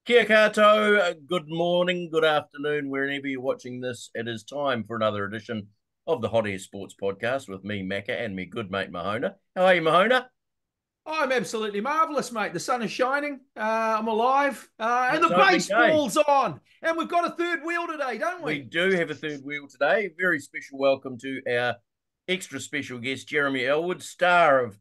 Kia kato, good morning, good afternoon, wherever you're watching this. It is time for another edition of the Hot Air Sports Podcast with me, Macca, and me good mate, Mahona. How are you, Mahona? I'm absolutely marvellous, mate. The sun is shining. I'm alive. And It's the opening day. baseball's on. And we've got a third wheel today, don't We we? do have a third wheel today. Very special welcome to our extra special guest, Jeremy Elwood, star of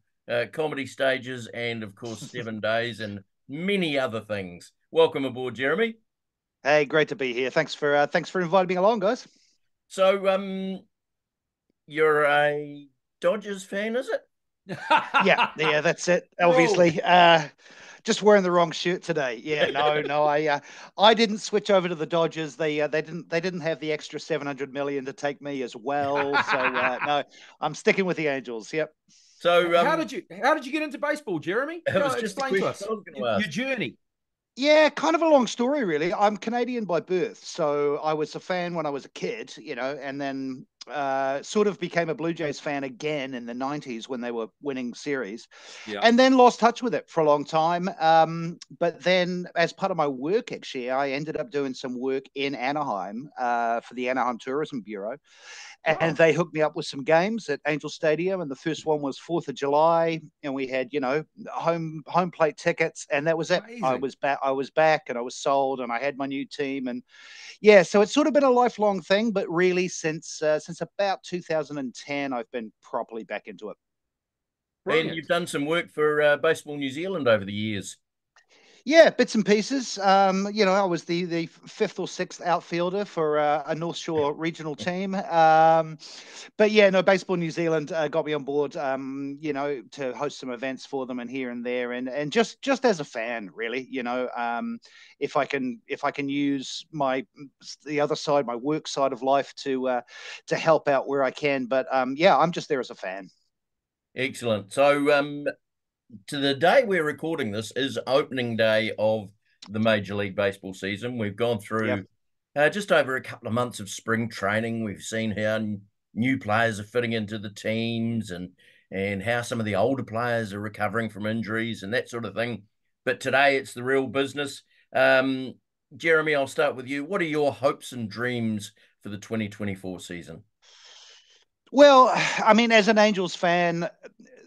comedy stages and, of course, 7 Days and many other things. Welcome aboard, Jeremy. Hey, great to be here. Thanks for inviting me along, guys. So, you're a Dodgers fan, is it? Yeah, that's it. Whoa. Obviously, just wearing the wrong shirt today. Yeah, no, I didn't switch over to the Dodgers. They didn't have the extra 700 million to take me as well. So no, I'm sticking with the Angels. Yep. So, How did you get into baseball, Jeremy? it Go was just a explain to question us I was going to your ask. journey. Yeah, kind of a long story, really. I'm Canadian by birth, so I was a fan when I was a kid, and then sort of became a Blue Jays fan again in the 90s when they were winning series, Yeah. and then lost touch with it for a long time. But then, as part of my work, actually, I ended up doing some work in Anaheim for the Anaheim Tourism Bureau, and Oh, they hooked me up with some games at Angel Stadium, and the first one was 4th of July, and we had home plate tickets, and that was it. I amazing. was back. I was back, and I was sold, and I had my new team, and yeah, so it's sort of been a lifelong thing, but really since about 2010, I've been properly back into it. And you've Brilliant. done some work for Baseball New Zealand over the years. Yeah, bits and pieces. I was the fifth or sixth outfielder for a North Shore regional team. But yeah, no, Baseball New Zealand got me on board. To host some events for them and here and there, and just as a fan, really. If I can use the other side, my work side of life to help out where I can. But yeah, I'm just there as a fan. Excellent. So, to the day we're recording this is opening day of the Major League Baseball season. We've gone Yep. through just over a couple of months of spring training. We've seen how new players are fitting into the teams and how some of the older players are recovering from injuries and that sort of thing. But today it's the real business. Um, Jeremy, I'll start with you. What are your hopes and dreams for the 2024 season? Well, I mean, as an Angels fan,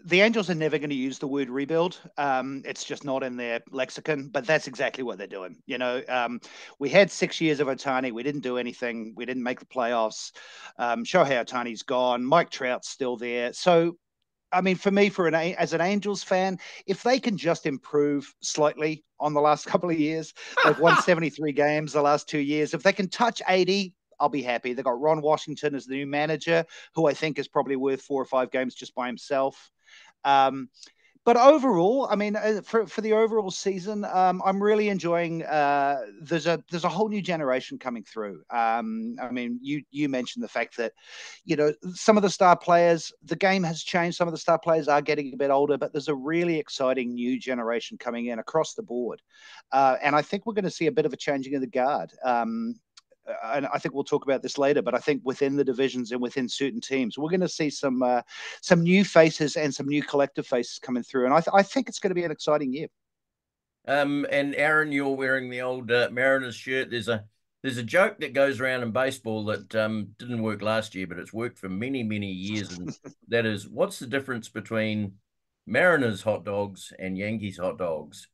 the Angels are never going to use the word rebuild. It's just not in their lexicon, but that's exactly what they're doing. We had 6 years of Ohtani. We didn't do anything. We didn't make the playoffs. Shohei Ohtani's gone. Mike Trout's still there. So, I mean, for me, as an Angels fan, if they can just improve slightly on the last couple of years, they've won 73 games the last 2 years. If they can touch 80, I'll be happy. They've got Ron Washington as the new manager, who I think is probably worth 4 or 5 games just by himself. Um, but overall, I mean, for the overall season, I'm really enjoying. There's a whole new generation coming through. I mean, you mentioned the fact that, some of the star players, the game has changed. Some of the star players are getting a bit older, but there's a really exciting new generation coming in across the board, and I think we're going to see a bit of a changing of the guard. And I think we'll talk about this later, but I think within the divisions and within certain teams, we're going to see some new faces and some new collective faces coming through, and I think it's going to be an exciting year. And Aaron, you're wearing the old Mariners shirt. There's a joke that goes around in baseball that didn't work last year, but it's worked for many years, and that is, what's the difference between Mariners hot dogs and Yankees hot dogs?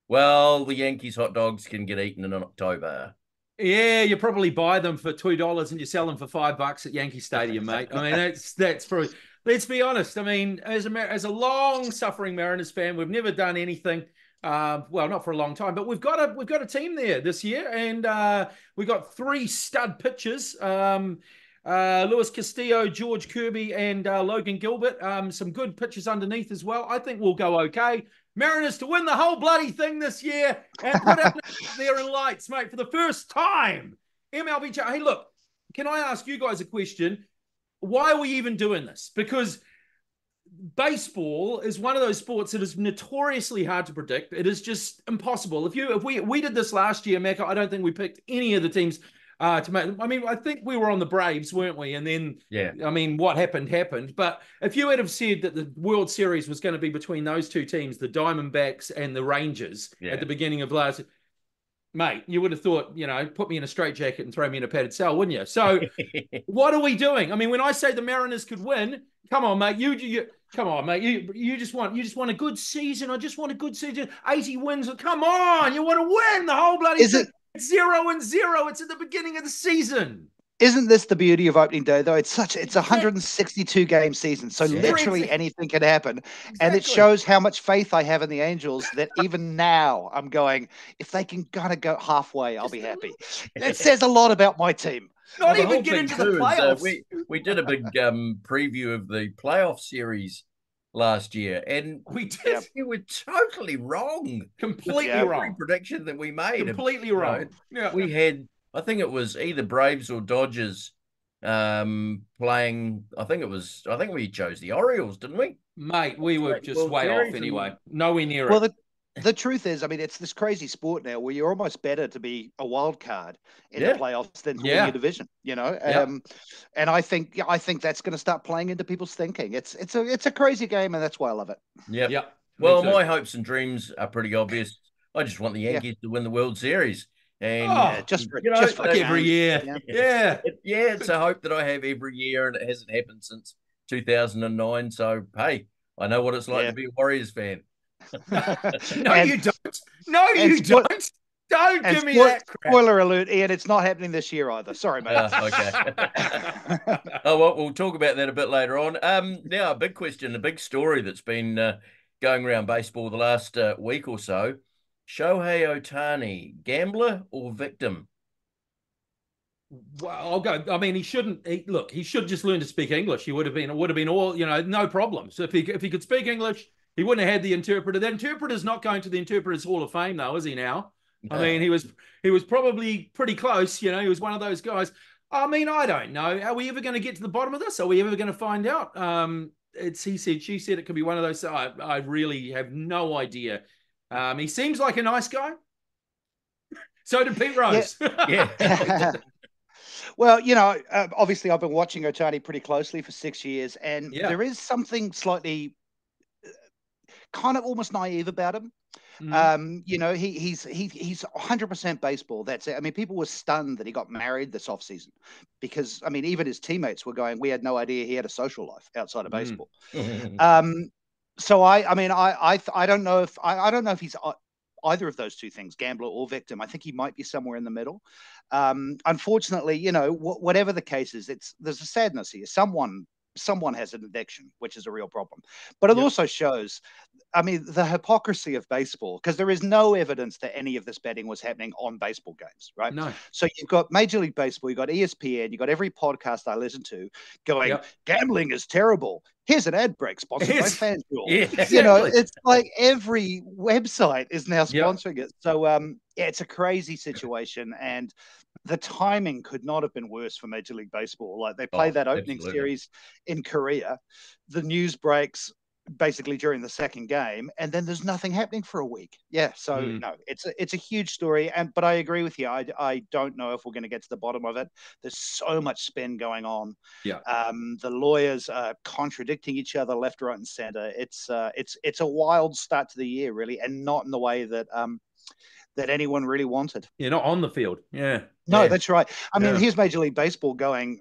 Well, the Yankees hot dogs can get eaten in October. Yeah, you probably buy them for $2 and you sell them for $5 at Yankee Stadium, mate. I mean, that's for. Let's be honest. I mean, as a long-suffering Mariners fan, we've never done anything. Well, not for a long time, but we've got a team there this year, and we got three stud pitchers. Luis Castillo, George Kirby, and Logan Gilbert. Some good pitchers underneath as well. I think we'll go okay. Mariners to win the whole bloody thing this year and put out there in lights, mate, for the first time. MLB. Hey, look, can I ask you guys a question? Why are we even doing this? Because baseball is one of those sports that is notoriously hard to predict. It is just impossible. If we did this last year, Mecca, I don't think we picked any of the teams to make. I mean, I think we were on the Braves, weren't we? And then, Yeah, I mean, what happened. But if you had have said that the World Series was going to be between those two teams, the Diamondbacks and the Rangers, at yeah. the beginning of last, mate, you would have thought, put me in a straitjacket and throw me in a padded cell, wouldn't you? So what are we doing? I mean, when I say the Mariners could win, come on, mate. Come on, mate. You just want a good season. I just want a good season. 80 wins. Come on, you want to win the whole bloody thing. It's 0-0. It's at the beginning of the season. Isn't this the beauty of opening day, though? It's a 162 game season, so literally anything can happen. Exactly. And it shows how much faith I have in the Angels that even now I'm going, if they can kind of go halfway, I'll be happy. It says a lot about my team. Not even get into the playoffs. We did a big preview of the playoff series last year, and we were totally wrong. Completely wrong. Every prediction that we made. Completely wrong. We had, I think it was either Braves or Dodgers playing. I think we chose the Orioles, didn't we? Mate, we were just way off anyway. Nowhere near it. Well, the truth is, I mean, it's this crazy sport now where you're almost better to be a wild card in the playoffs than to win your division, and I think that's going to start playing into people's thinking. It's a crazy game, and that's why I love it. Yeah. Well, my hopes and dreams are pretty obvious. I just want the Yankees to win the World Series. And just every year. It's a hope that I have every year, and it hasn't happened since 2009. So, hey, I know what it's like to be a Warriors fan. You don't. No, you don't. Don't give me that crap. Spoiler alert, Ian, it's not happening this year either. Sorry, mate. Okay. Well, we'll talk about that a bit later on. Now, a big question, a big story that's been going around baseball the last week or so. Shohei Ohtani, gambler or victim? Well, I'll go. I mean, he shouldn't. He should just learn to speak English. It would have been all, no problem. So if he could speak English, he wouldn't have had the interpreter. That interpreter's not going to the Interpreters Hall of Fame, though, is he now? No. I mean, he was probably pretty close. He was one of those guys. I mean, I don't know. Are we ever going to get to the bottom of this? Are we ever going to find out? It's he said, she said. It could be one of those. I really have no idea. He seems like a nice guy. So did Pete Rose. Yeah. Well, obviously I've been watching Ohtani pretty closely for 6 years, and there is something slightly kind of almost naive about him. Mm-hmm. He's 100% baseball. That's it. I mean, people were stunned that he got married this offseason because, I mean, even his teammates were going, we had no idea he had a social life outside of baseball. So I don't know if he's either of those two things, gambler or victim. I think he might be somewhere in the middle. Unfortunately, whatever the case is, there's a sadness here. Someone has an addiction, which is a real problem. But it also shows, I mean, the hypocrisy of baseball, because there is no evidence that any of this betting was happening on baseball games, right? No. So you've got Major League Baseball, you've got ESPN, you've got every podcast I listen to going, gambling is terrible. Here's an ad break sponsored by FanDuel. Yeah, exactly. It's like every website is now sponsoring it. So it's a crazy situation, and the timing could not have been worse for Major League Baseball. Like, they played that opening series in Korea. The news breaks basically during the second game, and then there's nothing happening for a week. So no, it's a huge story. But I agree with you. I don't know if we're going to get to the bottom of it. There's so much spin going on. The lawyers are contradicting each other left, right, and center. It's a wild start to the year, really, and not in the way that that anyone really wanted. Not on the field. No, that's right. I mean, here's Major League Baseball going,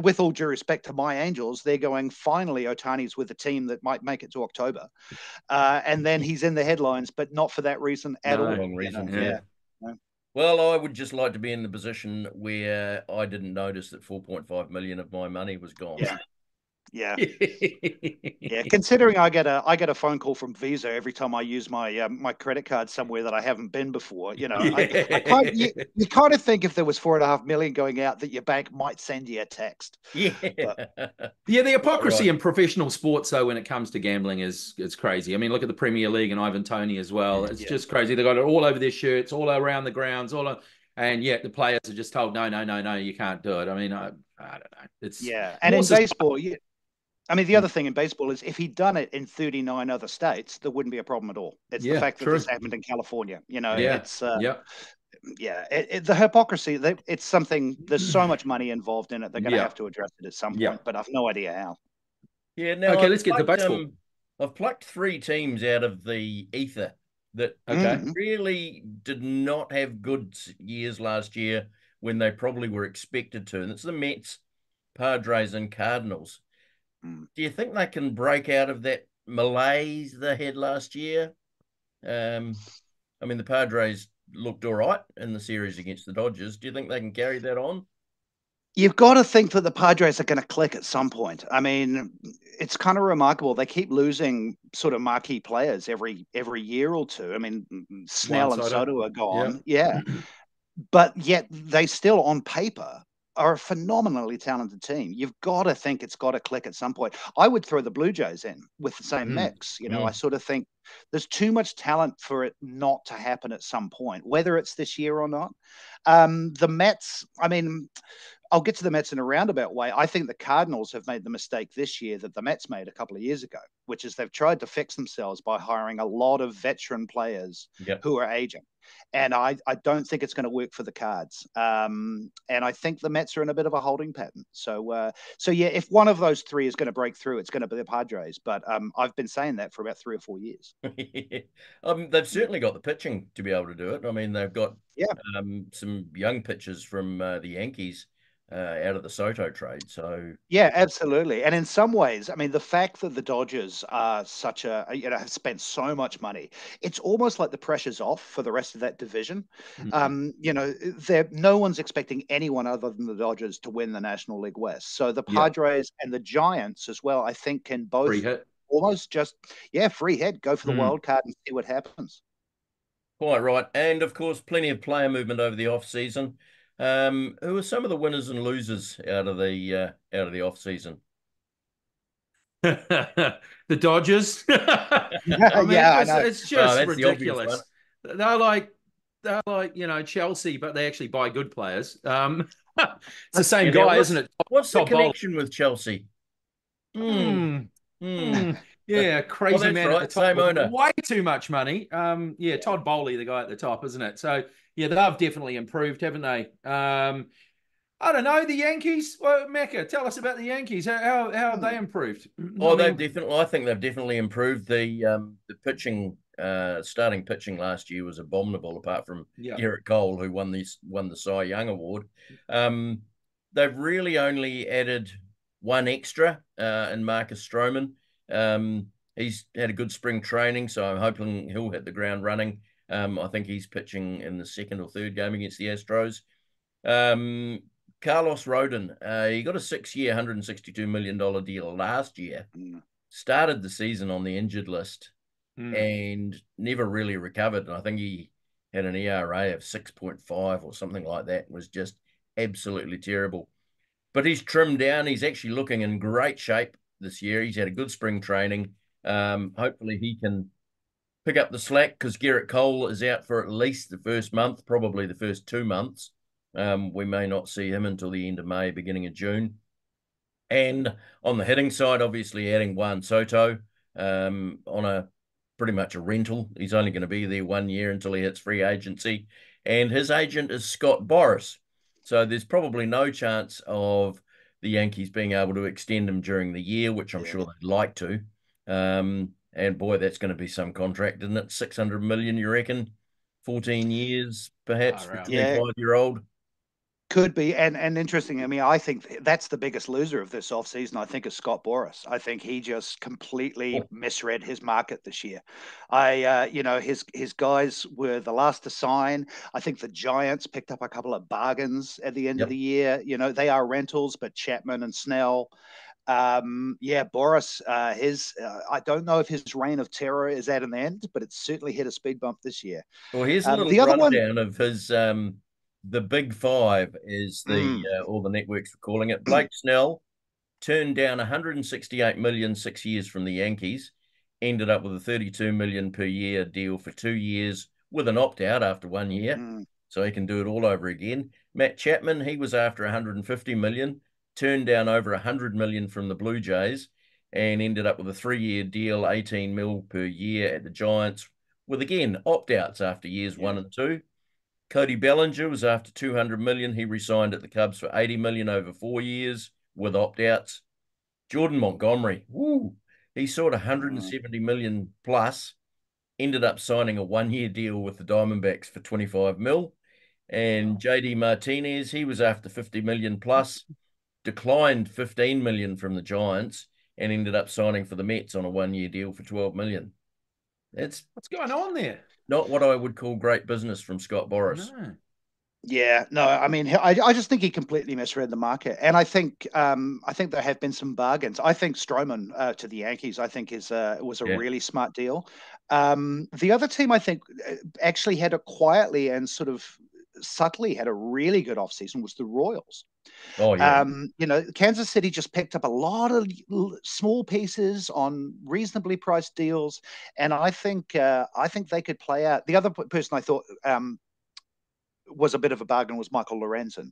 with all due respect to my Angels, they're going, finally, Ohtani's with a team that might make it to October. And then he's in the headlines, but not for that reason at all. Wrong reason, Well, I would just like to be in the position where I didn't notice that 4.5 million of my money was gone. Yeah. Considering I get a phone call from Visa every time I use my my credit card somewhere that I haven't been before, you kind of think if there was 4.5 million going out that your bank might send you a text. The hypocrisy in professional sports, though, when it comes to gambling is crazy. I mean, look at the Premier League and Ivan Toney as well. It's just crazy. They got it all over their shirts, all around the grounds, and yet the players are just told, no, you can't do it. I mean, I don't know. It's and in baseball, I mean, the other thing in baseball is if he'd done it in 39 other states, there wouldn't be a problem at all. It's the fact that this happened in California. It's the hypocrisy. It's something. There's so much money involved in it. They're going to have to address it at some point, but I've no idea how. Now, okay, let's get to baseball. I've plucked 3 teams out of the ether that Okay. really did not have good years last year when they probably were expected to. And it's the Mets, Padres, and Cardinals. Do you think they can break out of that malaise they had last year? I mean, the Padres looked all right in the series against the Dodgers. Do you think they can carry that on? You've got to think that the Padres are going to click at some point. I mean, it's kind of remarkable. They keep losing sort of marquee players every year or two. I mean, Snell and One-sided. Soto are Yeah. gone. Yeah. But yet they still, on paper, are a phenomenally talented team. You've got to think it's got to click at some point. I would throw the Blue Jays in with the same mix. I sort of think there's too much talent for it not to happen at some point, whether it's this year or not. The Mets, I mean, I'll get to the Mets in a roundabout way. I think the Cardinals have made the mistake this year that the Mets made a couple of years ago, which is they've tried to fix themselves by hiring a lot of veteran players who are aging. And I don't think it's going to work for the Cards. And I think the Mets are in a bit of a holding pattern. So yeah, if one of those three is going to break through, it's going to be the Padres. But I've been saying that for about 3 or 4 years. They've certainly got the pitching to be able to do it. I mean, they've got some young pitchers from the Yankees out of the Soto trade. So yeah, absolutely. And in some ways, I mean, the fact that the Dodgers are have spent so much money, it's almost like the pressure's off for the rest of that division. No one's expecting anyone other than the Dodgers to win the National League West. So the Padres and the Giants as well, I think, can both almost just, free hit, go for the wild card and see what happens. Quite right. And of course, plenty of player movement over the off season. Who are some of the winners and losers out of the off season? The Dodgers. I mean, it's just ridiculous. They're like Chelsea, but they actually buy good players. It's the same guy, isn't it? What's the connection with Chelsea? Yeah, crazy man at the top. Same owner. Way too much money. Todd Bowley, the guy at the top, isn't it? So yeah, they've definitely improved, haven't they? I don't know, the Yankees. Well, Macca, tell us about the Yankees. How have they improved? I think they've definitely improved. The pitching, starting pitching last year was abominable, apart from Garrett Cole, who won the Cy Young Award. They've really only added one extra in Marcus Stroman. He's had a good spring training, so I'm hoping he'll hit the ground running. I think he's pitching in the second or third game against the Astros. Carlos Rodon, he got a 6-year, $162 million deal last year. Started the season on the injured list and never really recovered. And I think he had an ERA of 6.5 or something like that. It was just absolutely terrible. But he's trimmed down. He's actually looking in great shape this year. He's had a good spring training. Hopefully he can pick up the slack because Garrett Cole is out for at least the first month, probably the first 2 months. We may not see him until the end of May, beginning of June. And on the hitting side, obviously adding Juan Soto on a pretty much a rental. He's only going to be there 1 year until he hits free agency. And his agent is Scott Boras. So there's probably no chance of the Yankees being able to extend him during the year, which I'm sure they'd like to. And boy, that's going to be some contract, isn't it? $600 million, you reckon? 14 years, perhaps, for a 25-year-old. Could be, and interesting. I mean, I think that's the biggest loser of this offseason, I think, is Scott Boras. I think he just completely misread his market this year. His guys were the last to sign. I think the Giants picked up a couple of bargains at the end of the year. They are rentals, but Chapman and Snell. Boras, I don't know if his reign of terror is at an end, but it's certainly hit a speed bump this year. Well, here's a little rundown of his the big five is all the networks were calling it. Blake Snell turned down $168 million 6 years from the Yankees, ended up with a $32 million per year deal for 2 years with an opt-out after 1 year. So he can do it all over again. Matt Chapman, he was after $150 million, turned down over $100 million from the Blue Jays and ended up with a 3-year deal, $18 million per year at the Giants, with again opt-outs after years 1 and 2. Cody Bellinger was after $200 million. He resigned at the Cubs for $80 million over 4 years with opt-outs. Jordan Montgomery, he sought $170 million plus ended up signing a 1-year deal with the Diamondbacks for 25 mil. And JD Martinez, he was after 50 million plus, declined 15 million from the Giants and ended up signing for the Mets on a 1-year deal for 12 million. That's What's going on there? not what I would call great business from Scott Boras. No. Yeah, no, I mean, I just think he completely misread the market, and I think there have been some bargains. I think Stroman to the Yankees, I think was a really smart deal. The other team, I think, actually had a quietly and sort of subtly had a really good offseason was the Royals. Oh yeah. Kansas City just picked up a lot of small pieces on reasonably priced deals, and I think they could play out. The other person I thought was a bit of a bargain was Michael Lorenzen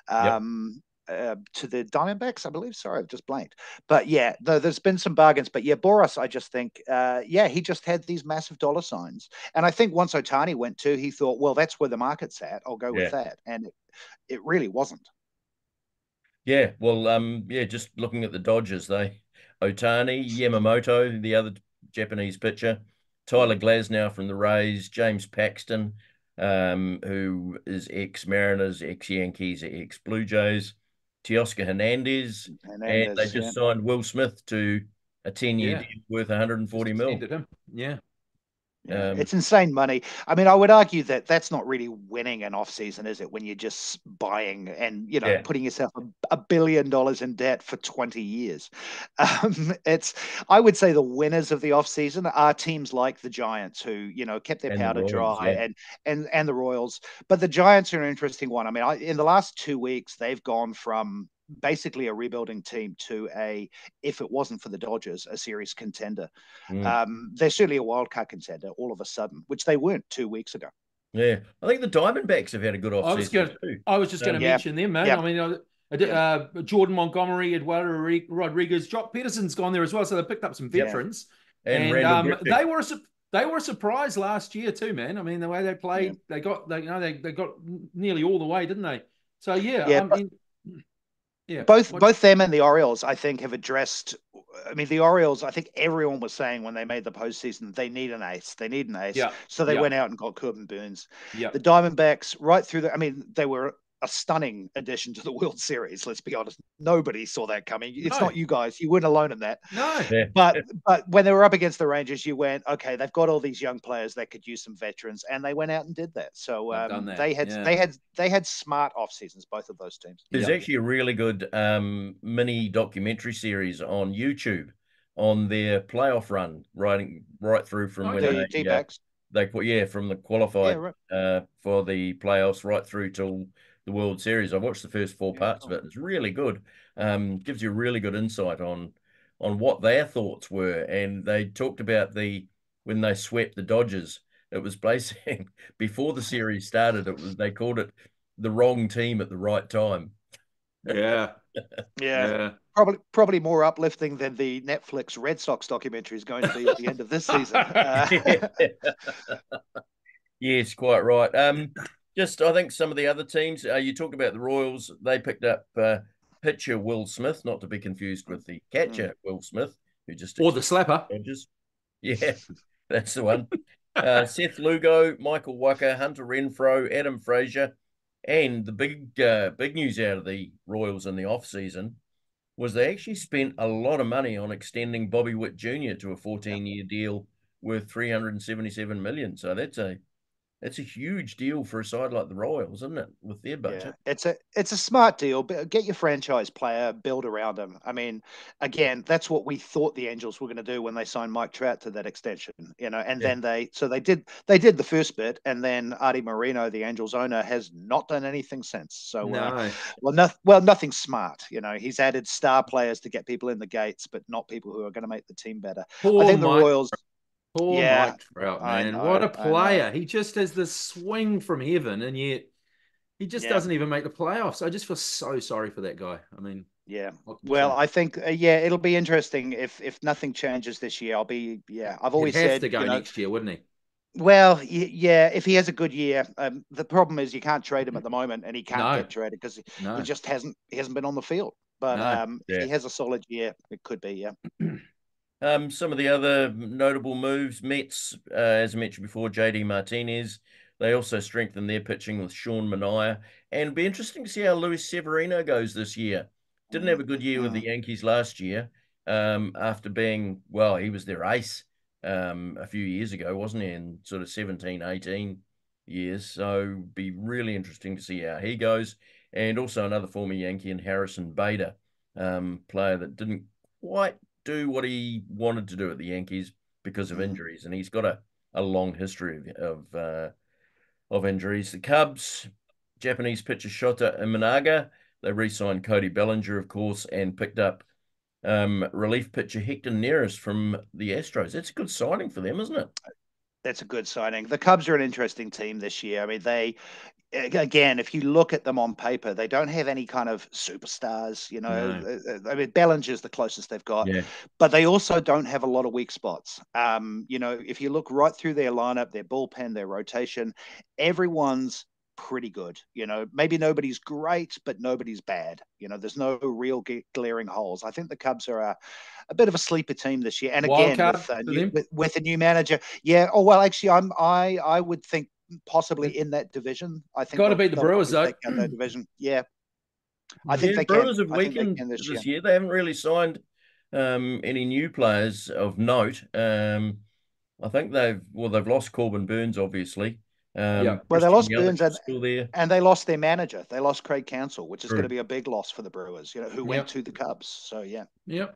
to the Diamondbacks, I believe. Sorry, I've just blanked. But yeah, there's been some bargains. But yeah, Boras, I just think, he just had these massive dollar signs. And I think once Ohtani went too, he thought, well, that's where the market's at. I'll go with that. And it really wasn't. Yeah, well, just looking at the Dodgers, Ohtani, Yamamoto, the other Japanese pitcher, Tyler Glasnow from the Rays, James Paxton, who is ex-Mariners, ex-Yankees, ex-Blue Jays, Teoscar Hernandez, and they just signed Will Smith to a 10-year deal worth 140 mil. Him. Yeah. Yeah, it's insane money. I mean, I would argue that that's not really winning an off season, is it? When you're just buying and putting yourself $1 billion in debt for 20 years. I would say the winners of the off season are teams like the Giants, who kept their powder dry, and the Royals. But the Giants are an interesting one. I mean, in the last 2 weeks, they've gone from basically a rebuilding team to if it wasn't for the Dodgers, a serious contender. They're certainly a wild card contender all of a sudden, which they weren't 2 weeks ago. Yeah, I think the Diamondbacks have had a good offseason too. I was just going to mention them, man. I mean, Jordan Montgomery, Eduardo Rodriguez, Jock Peterson's gone there as well, so they picked up some veterans, and they were a surprise last year too, man. I mean, the way they played, they got nearly all the way, didn't they? So both them and the Orioles, I think, have addressed. I mean, the Orioles, I think everyone was saying when they made the postseason, they need an ace. They need an ace. Yeah. So they went out and got Corbin Burns. Yeah. The Diamondbacks, right through they were a stunning addition to the World Series. Let's be honest. Nobody saw that coming. It's not you guys. You weren't alone in that. No. Yeah. But when they were up against the Rangers, you went, okay, they've got all these young players that could use some veterans, and they went out and did that. So they had smart off seasons, both of those teams. There's actually a really good mini documentary series on YouTube on their playoff run, right through from when they from the qualified for the playoffs right through till the World Series. I watched the first 4 parts of it. It's really good. Gives you a really good insight on what their thoughts were. And they talked about when they swept the Dodgers. It was basically before the series started. They called it the wrong team at the right time. Yeah. Yeah. Probably more uplifting than the Netflix Red Sox documentary is going to be at the end of this season. Yes, quite right. Just, I think some of the other teams, you talk about the Royals, they picked up pitcher Will Smith, not to be confused with the catcher Will Smith, who just... Or the slapper. Dodgers. Yeah, that's the one. Seth Lugo, Michael Walker, Hunter Renfroe, Adam Frazier, and the big news out of the Royals in the off-season was they actually spent a lot of money on extending Bobby Witt Jr. to a 14-year deal worth $377 million. So that's a huge deal for a side like the Royals, isn't it, with their budget? Yeah, it's a smart deal. Get your franchise player, build around him. I mean, again, that's what we thought the Angels were going to do when they signed Mike Trout to that extension, then they did the first bit, and then Artie Moreno, the Angels owner, has not done anything since. So, nothing smart. He's added star players to get people in the gates, but not people who are going to make the team better. I think the Royals... Poor Mike Trout, man. What a player. He just has this swing from heaven, and yet he just doesn't even make the playoffs. I just feel so sorry for that guy. I mean, well, I think, it'll be interesting if nothing changes this year. I've always said... to go next year, wouldn't he? Well, if he has a good year. The problem is you can't trade him at the moment, and he can't get traded because he just hasn't been on the field. But if he has a solid year, it could be, Some of the other notable moves, Mets, as I mentioned before, JD Martinez. They also strengthened their pitching with Sean Manaea. And it'll be interesting to see how Luis Severino goes this year. Didn't have a good year with the Yankees last year, after being, well, he was their ace a few years ago, wasn't he? In sort of 17, 18 years. So be really interesting to see how he goes. And also another former Yankee in Harrison Bader, player that didn't quite do what he wanted to do at the Yankees because of injuries, and he's got a long history of injuries. The Cubs, Japanese pitcher Shota Imanaga, they re-signed Cody Bellinger, of course, and picked up relief pitcher Hector Neris from the Astros. That's a good signing for them, isn't it? That's a good signing. The Cubs are an interesting team this year. I mean, again, if you look at them on paper, they don't have any kind of superstars, No. I mean, Bellinger's the closest they've got, Yeah. but they also don't have a lot of weak spots. If you look right through their lineup, their bullpen, their rotation, everyone's pretty good. Maybe nobody's great, but nobody's bad. There's no real glaring holes. I think the Cubs are a bit of a sleeper team this year. And Wild again, card with for them? with a new manager. Yeah. Oh, well, actually, I would think possibly in that division. I think Got to beat the they'll Brewers, though. take out that division. Yeah. I think Yeah, they can. Brewers have I think they weakened can this year. this year. They haven't really signed any new players of note. I think they've lost Corbin Burns, obviously. Yeah. Well, they Christian lost Yelich Burns is still there. and they lost their manager. They lost Craig Counsell, which is going to True. be a big loss for the Brewers, who went to the Cubs. So, yeah. Yep.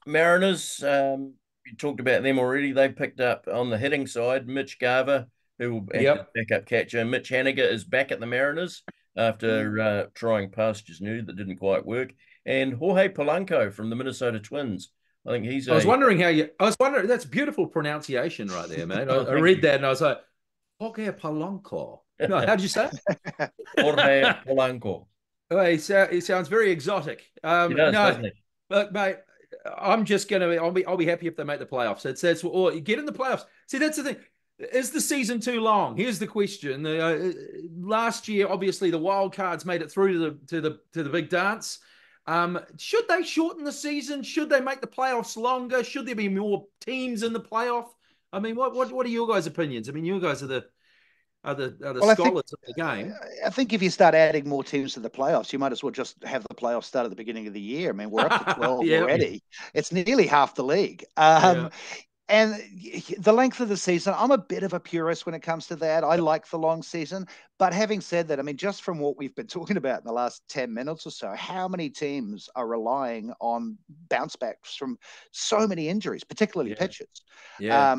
Mariners, you talked about them already. They picked up on the hitting side Mitch Garver, who will act as backup catcher. Mitch Haniger is back at the Mariners after trying pastures new that didn't quite work. And Jorge Polanco from the Minnesota Twins. I think he's I was wondering that's beautiful pronunciation right there, man. I read that and I was like, Jorge Polanco. No, how did you say it? Jorge Polanco. Well, he sounds very exotic. He does, doesn't he? But mate, I'm just gonna. I'll be happy if they make the playoffs. That's or get in the playoffs. See, that's the thing. Is the season too long? Here's the question. Last year, obviously, the wild cards made it through to the big dance. Should they shorten the season? Should they make the playoffs longer? Should there be more teams in the playoff? I mean, what are your guys' opinions? I mean, you guys are the scholars of the game. I think if you start adding more teams to the playoffs, you might as well just have the playoffs start at the beginning of the year. I mean, we're up to 12 already. It's nearly half the league. And the length of the season, I'm a bit of a purist when it comes to that. I like the long season. But having said that, I mean, just from what we've been talking about in the last 10 minutes or so, how many teams are relying on bounce backs from so many injuries, particularly pitchers? Yeah.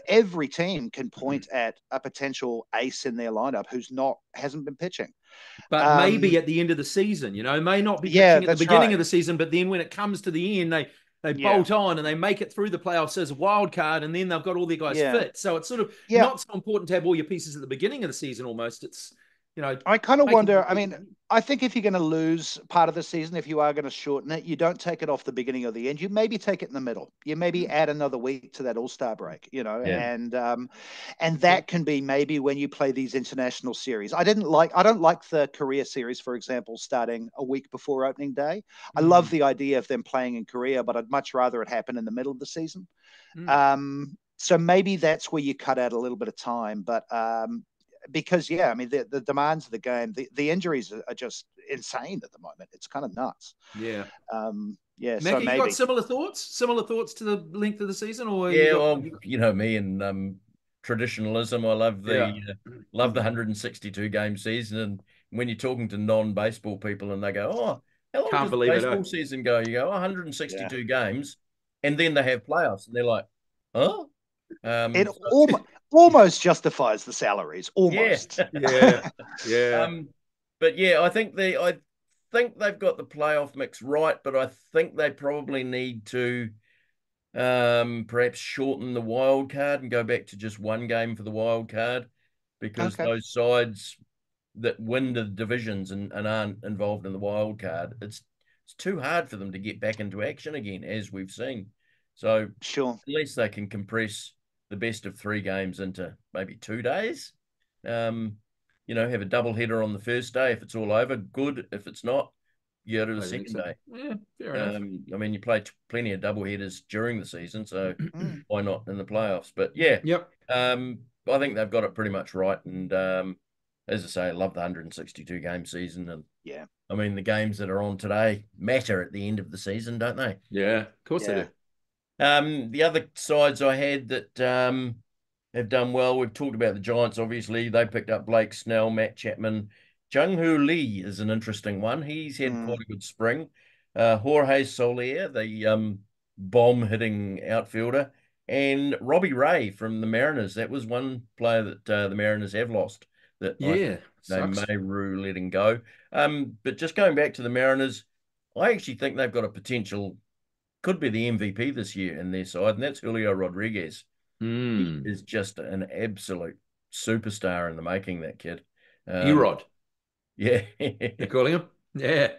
Every team can point at a potential ace in their lineup who hasn't been pitching. But maybe at the end of the season, may not be pitching at the beginning of the season, but then when it comes to the end, they bolt on and they make it through the playoffs as a wild card, and then they've got all their guys fit. So it's sort of not so important to have all your pieces at the beginning of the season almost. It's, I kind of wonder, I mean, I think if you're going to lose part of the season, if you are going to shorten it, you don't take it off the beginning or the end. You maybe take it in the middle. You maybe add another week to that All-Star break, and that can be maybe when you play these international series. I don't like the Korea series, for example, starting a week before opening day. I love the idea of them playing in Korea, but I'd much rather it happen in the middle of the season. So maybe that's where you cut out a little bit of time, but because I mean the demands of the game, the injuries are just insane at the moment. It's kind of nuts. Yeah. Yeah. Macca, so maybe. You got similar thoughts? Similar thoughts to the length of the season, or me and traditionalism. I love the 162 game season, and when you're talking to non-baseball people and they go, "Oh, how long does the baseball season go?" You go, 162 games, and then they have playoffs, and they're like, "Huh?" It almost justifies the salaries, almost. Yeah. But I think they've got the playoff mix right, but I think they probably need to perhaps shorten the wild card and go back to just one game for the wild card, because those sides that win the divisions and aren't involved in the wild card, it's too hard for them to get back into action again, as we've seen. So unless they can compress the best of 3 games into maybe 2 days, have a double header on the first day. If it's all over, good. If it's not, You go to the I think second so. day. Yeah, fair enough. I mean, you play plenty of doubleheaders during the season, so Mm. why not in the playoffs? But yeah, Yep. I think they've got it pretty much right. And as I say, I love the 162 game season. And Yeah. I mean, the games that are on today matter at the end of the season, don't they? Yeah, of course they Yeah. do. The other sides I had that have done well, we've talked about the Giants, obviously. They picked up Blake Snell, Matt Chapman. Jung-Hoo Lee is an interesting one. He's had quite a good spring. Jorge Soler, the bomb-hitting outfielder, and Robbie Ray from the Mariners. That was one player that the Mariners have lost that I think Yeah, they sucks. may rue letting go. But just going back to the Mariners, I actually think they've got a potential, could be the MVP this year in their side, and that's Julio Rodriguez. He Mm. is just an absolute superstar in the making, that kid. Erod, Yeah. they're calling him. Yeah.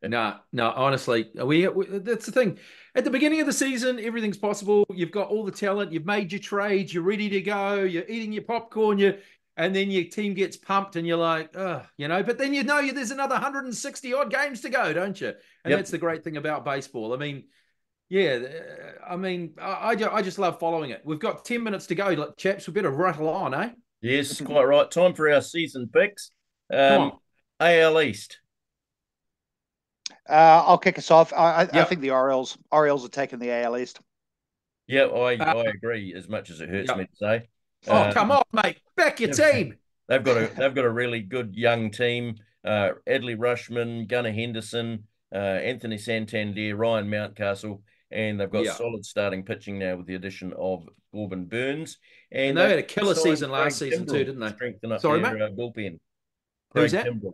No, honestly, that's the thing. At the beginning of the season, everything's possible. You've got all the talent, you've made your trades, you're ready to go, you're eating your popcorn, and then your team gets pumped and you're like, oh, but then there's another 160 odd games to go, don't you? And Yep. that's the great thing about baseball. I mean, yeah, I just love following it. We've got 10 minutes to go, chaps. We better rattle on, eh? Yes, quite right. Time for our season picks. Come on. AL East. I'll kick us off. I Yep. think the Orioles are taking the AL East. Yeah, I agree, as much as it hurts me to say. Oh, come on, mate. Back your team. They've got a really good young team. Adley Rushman, Gunnar Henderson, Anthony Santander, Ryan Mountcastle, and they've got solid starting pitching now with the addition of Corbin Burns. And they had a killer season last season too, didn't they? Strengthen up Sorry, their mate. bullpen. Who's that? Timbrell.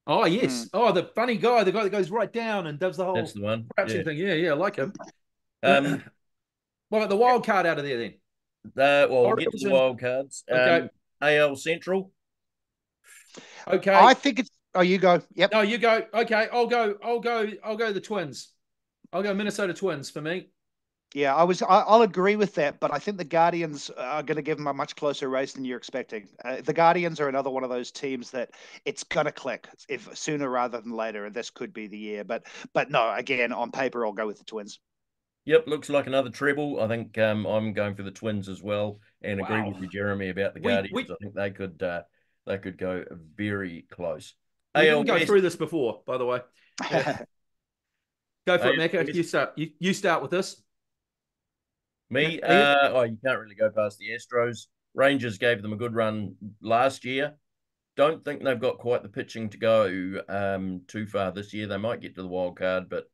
Oh, yes. Oh, the funny guy, the guy that goes right down and does the whole That's the one. crouching thing. Yeah, I like him. Um, What about the wild card out of there then? well, we'll get to the wild cards. Okay. AL Central. Okay. I think it's. Oh, you go. Yep. No, you go. Okay, I'll go the Twins. I'll go Minnesota Twins for me. Yeah, I'll agree with that, but I think the Guardians are going to give them a much closer race than you're expecting. The Guardians are another one of those teams that it's going to click if sooner rather than later, and this could be the year. But no, again, on paper, I'll go with the Twins. Yep, looks like another treble. I think I'm going for the Twins as well, and agree with you, Jeremy, about the Guardians. I think they could go very close. We didn't go through this before, by the way. Yeah. Go for it, Macca. You start with this. Me? You can't really go past the Astros. Rangers gave them a good run last year. Don't think they've got quite the pitching to go too far this year. They might get to the wild card, but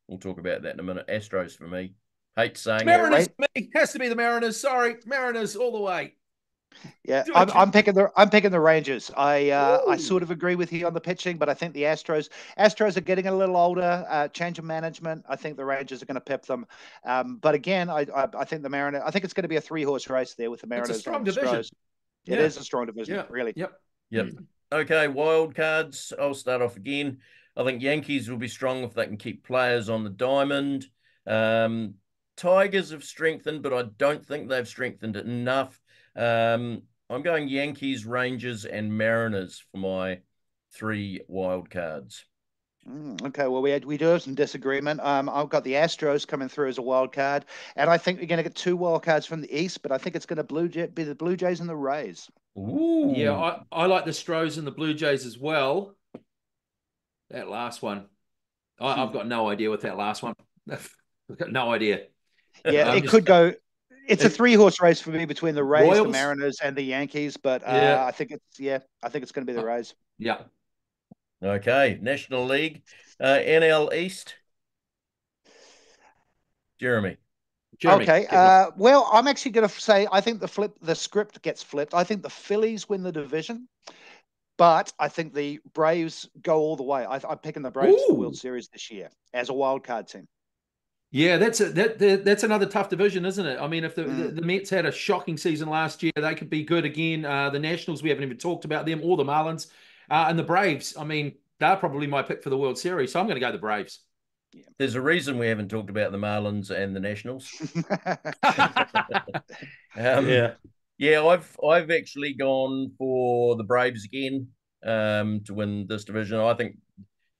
we'll talk about that in a minute. Astros for me. Hate saying Mariners for me. Has to be the Mariners. Sorry, Mariners all the way. Yeah, I'm picking the Rangers. I sort of agree with you on the pitching, but I think the Astros are getting a little older. Change of management. I think the Rangers are going to pip them. But again, I think the Mariners. I think it's going to be a 3-horse race there with the Mariners. It's a strong division. It is a strong division, really. Yep. Okay, wild cards. I'll start off again. I think Yankees will be strong if they can keep players on the diamond. Tigers have strengthened, but I don't think they've strengthened it enough. I'm going Yankees, Rangers, and Mariners for my 3 wild cards. Okay, well, we do have some disagreement. I've got the Astros coming through as a wild card, and I think we're going to get 2 wild cards from the East, but I think it's going to be the Blue Jays and the Rays. Ooh. Yeah, I like the Stros and the Blue Jays as well. That last one, I've got no idea what that last one. I've got no idea. Yeah, it could go. It's a 3-horse race for me between the Rays, Royals? the Mariners, and the Yankees. But I think it's going to be the Rays. Yeah. Okay, National League, NL East. Jeremy. Okay. Well, I'm actually going to say I think the script gets flipped. I think the Phillies win the division, but I think the Braves go all the way. I'm picking the Braves for the World Series this year as a wild card team. Yeah, that's another tough division, isn't it? I mean, if the Mets had a shocking season last year, they could be good again. The Nationals, we haven't even talked about them, or the Marlins, and the Braves. I mean, they're probably my pick for the World Series, so I'm going to go the Braves. Yeah. There's a reason we haven't talked about the Marlins and the Nationals. I've actually gone for the Braves again to win this division. I think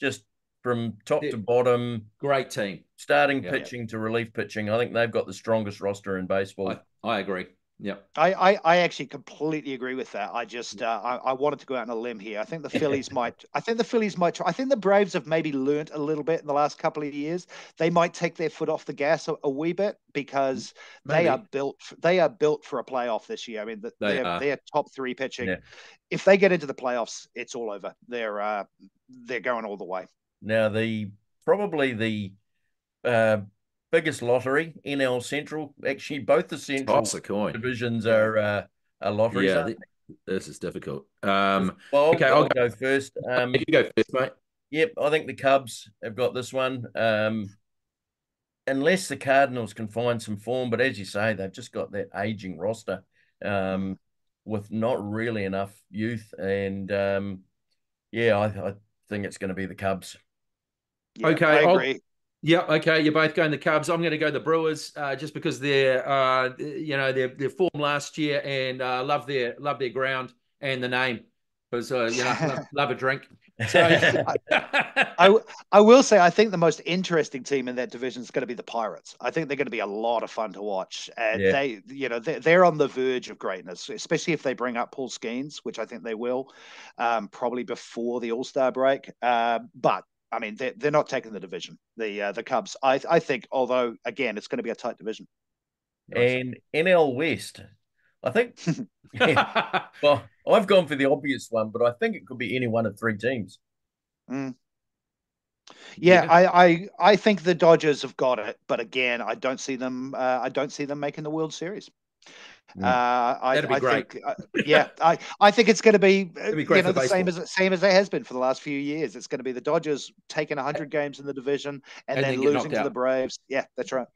just from top to bottom, great team. starting pitching to relief pitching. I think they've got the strongest roster in baseball. I agree. Yeah, I actually completely agree with that. I just I wanted to go out on a limb here. I think the Phillies might. I think the Phillies might try. I think the Braves have maybe learnt a little bit in the last couple of years. They might take their foot off the gas a wee bit because they are built. They are built for a playoff this year. I mean, they're top three pitching. Yeah. If they get into the playoffs, it's all over. They're going all the way. Now probably the biggest lottery, NL Central. Actually, both the Central divisions are lotteries. Yeah, this is difficult. Well, okay, I'll go first. You go first, mate. Yep, I think the Cubs have got this one. Unless the Cardinals can find some form, but as you say, they've just got that aging roster with not really enough youth. And I think it's going to be the Cubs. Yeah, okay, I agree. Yeah, okay. You're both going the Cubs. I'm going to go the Brewers, just because their form last year, and love their ground and the name, because love a drink. So I will say I think the most interesting team in that division is going to be the Pirates. I think they're going to be a lot of fun to watch. They're on the verge of greatness, especially if they bring up Paul Skeens, which I think they will, probably before the All-Star break. But I mean, they're not taking the division. The Cubs, I think, although again, it's going to be a tight division. And NL West, I think. Well, I've gone for the obvious one, but I think it could be any one of three teams. Yeah, I think the Dodgers have got it, but again, I don't see them. I don't see them making the World Series. That'd be great. I think it's going to be the same as it has been for the last few years. It's going to be the Dodgers taking 100 games in the division and then losing to the Braves. Yeah, that's right.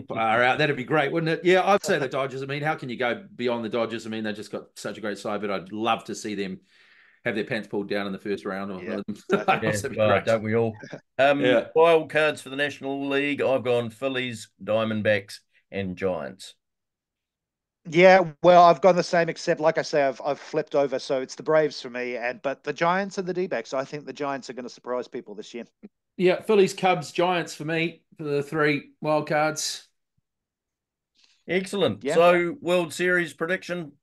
Far out. That'd be great, wouldn't it? Yeah, I'd say the Dodgers. I mean, how can you go beyond the Dodgers? I mean, they just got such a great side, but I'd love to see them have their pants pulled down in the first round. Don't we all? Wild cards for the National League. I've gone Phillies, Diamondbacks, and Giants. Yeah, well, I've gone the same, except like I say, I've flipped over, so it's the Braves for me, but the Giants and the D-backs. I think the Giants are going to surprise people this year. Yeah, Phillies, Cubs, Giants for me for the three wild cards. Excellent. Yeah. So, World Series prediction.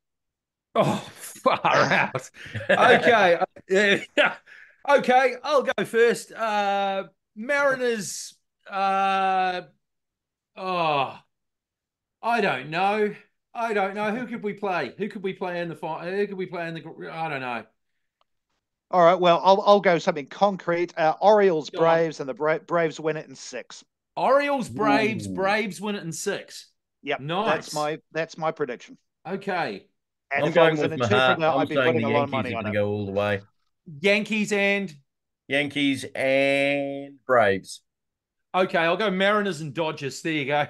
Oh, far out. Okay, okay, I'll go first. Mariners. I don't know. Who could we play? Who could we play in the final? Who could we play in the? I don't know. All right. Well, I'll go something concrete. Orioles, Braves, and the Braves win it in 6. Orioles, Braves, Braves win it in 6. Yep. Nice. That's my prediction. Okay. And if I was an interpreter, I'd be putting a lot of money on it. Go all the way. Yankees and Braves. Okay, I'll go Mariners and Dodgers. There you go.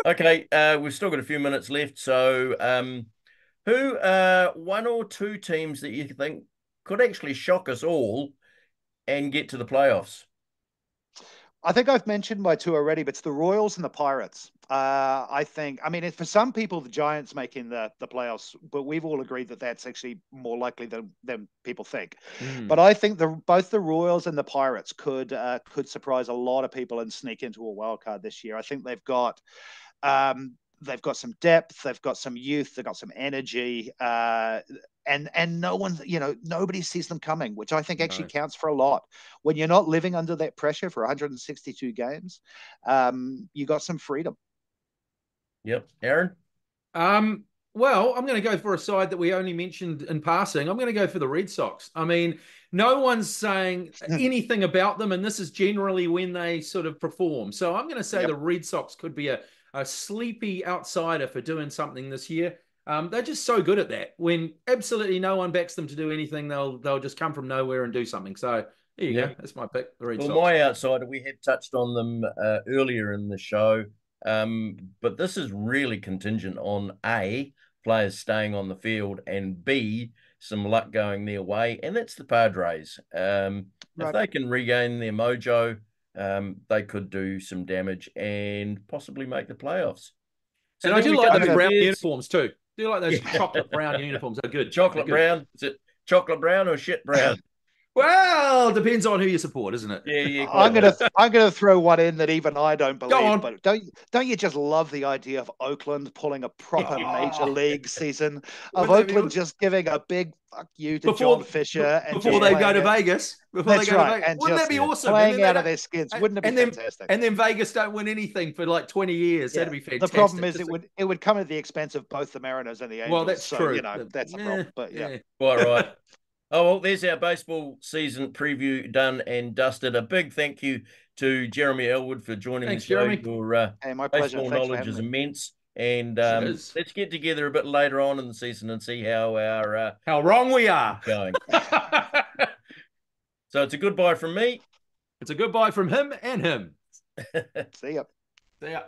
Okay, we've still got a few minutes left. So, who one or two teams that you think could actually shock us all and get to the playoffs? I think I've mentioned my two already, but it's the Royals and the Pirates. I mean, for some people, the Giants making the playoffs, but we've all agreed that that's actually more likely than people think. But I think both the Royals and the Pirates could surprise a lot of people and sneak into a wild card this year. I think they've got some depth, they've got some youth, they've got some energy, and no one, nobody sees them coming, which I think actually counts for a lot. When you're not living under that pressure for 162 games, you got some freedom. Yep. Aaron? Well, I'm going to go for a side that we only mentioned in passing. I'm going to go for the Red Sox. I mean, no one's saying anything about them, and this is generally when they sort of perform. So I'm going to say the Red Sox could be a sleepy outsider for doing something this year. They're just so good at that. When absolutely no one backs them to do anything, they'll just come from nowhere and do something. So there you go. That's my pick, the Red Sox. My outsider, we had touched on them earlier in the show, but this is really contingent on A, players staying on the field, and B, some luck going their way, and that's the Padres. If they can regain their mojo, they could do some damage and possibly make the playoffs. So and I do like those brown uniforms too. Do you like those chocolate brown uniforms? They're good. Chocolate brown? Is it chocolate brown or shit brown? Well, depends on who you support, isn't it? Yeah. I'm gonna throw one in that even I don't Go believe, on. but don't you just love the idea of Oakland pulling a proper major league season of Wouldn't that be Oakland awesome? just giving a big fuck you to John Fisher and before just they go playing to it? Vegas. Before That's they go to right, Vegas. and Wouldn't just that be awesome? playing out of their skins. Wouldn't it be fantastic? And then Vegas don't win anything for like 20 years. Yeah. That'd be fantastic. The problem is it would come at the expense of both the Mariners and the Angels. Well, that's so, true. You know, that's the problem. But yeah. Quite right. Oh, well, there's our baseball season preview done and dusted. A big thank you to Jeremy Elwood for joining Thanks, the show. Jeremy. Your Hey, my pleasure. baseball Thanks for knowledge having is me. immense. And Cheers. let's get together a bit later on in the season and see how our How wrong we are. going. So it's a goodbye from me. It's a goodbye from him and him. See ya. See ya.